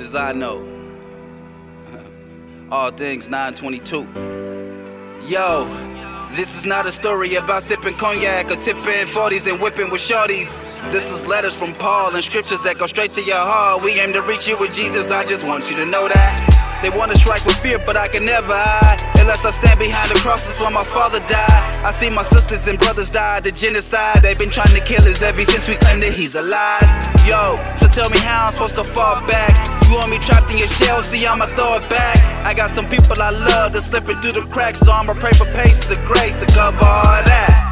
good as I know. All things 922. Yo, this is not a story about sipping cognac or tipping 40s and whipping with shorties. This is letters from Paul and scriptures that go straight to your heart. We aim to reach you with Jesus, I just want you to know that. They wanna strike with fear, but I can never hide unless I stand behind the crosses where my father died. I see my sisters and brothers die, the genocide. They've been trying to kill us ever since we claimed that he's alive. Yo, so tell me how I'm supposed to fall back. You want me trapped in your shell, see I'ma throw it back. I got some people I love that's slipping through the cracks, so I'ma pray for patience and grace to cover all that.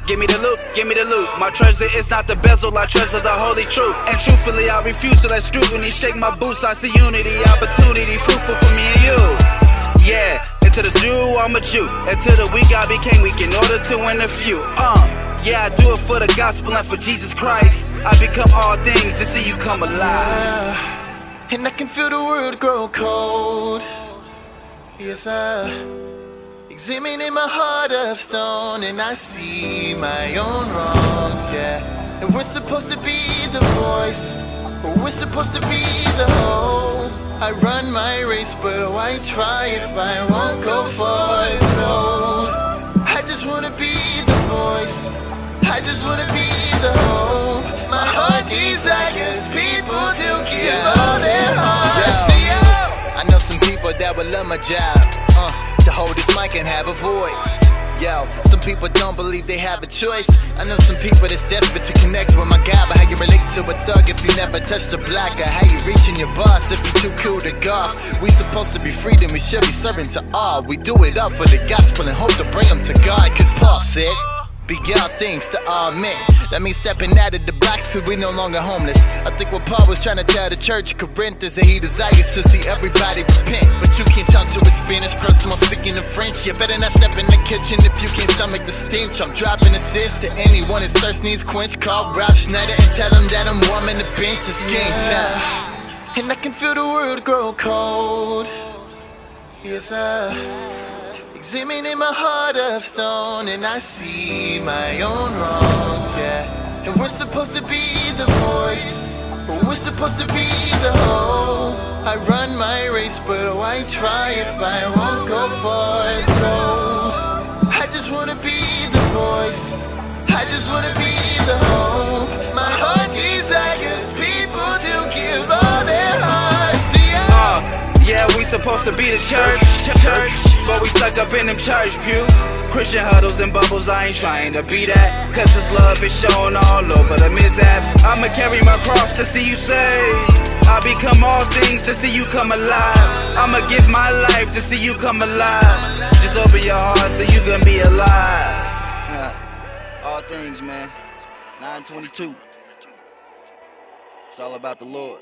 Give me the loot, give me the loot. My treasure is not the bezel, I treasure the holy truth. And truthfully, I refuse to let scrutiny shake my boots. I see unity, opportunity, fruitful for me and you. Yeah, and to the Jew, I'm a Jew. And to the weak, I became weak in order to win a few. Yeah, I do it for the gospel and for Jesus Christ. I become all things to see you come alive. And I can feel the world grow cold. Yes, examining my heart of stone, and I see my own wrongs, yeah. And we're supposed to be the voice, but we're supposed to be the whole. I run my race, but why try if I won't go for the gold? I just wanna be the voice, I just wanna be the whole. My heart desires people to give all their hearts. I know some people that would love my job, to hold this mic and have a voice. Yo, some people don't believe they have a choice. I know some people that's desperate to connect with my God, but how you relate to a thug if you never touched a block? Or how you reaching your boss if you too cool to golf? We supposed to be freedom, we should be serving to all. We do it up for the gospel and hope to bring them to God. Cause Paul said, be all things to all men. That means stepping out of the box till we no longer homeless. I think what Paul was trying to tell the church of Corinth is that he desires to see everybody repent. But you can't talk to a Spanish person while speaking in French. You better not step in the kitchen if you can't stomach the stench. I'm dropping assist to anyone his thirst needs quench. Call Rob Schneider and tell him that I'm warming the bench. It's game time. And I can feel the world grow cold. Yes, examining my heart of stone, and I see my own wrongs, yeah. And we're supposed to be the voice, but we're supposed to be the whole. I run my race, but why try if I won't go for the gold? I just wanna be the voice, I just wanna be the whole. My heart desires people to give all their hearts. Yeah, we supposed to be the church, but we stuck up in them church pews. Christian huddles and bubbles, I ain't trying to be that. Cause this love is shown all over the mishap. I'ma carry my cross to see you saved. I become all things to see you come alive. I'ma give my life to see you come alive. Just open your heart so you can be alive. All things, man. 922. It's all about the Lord.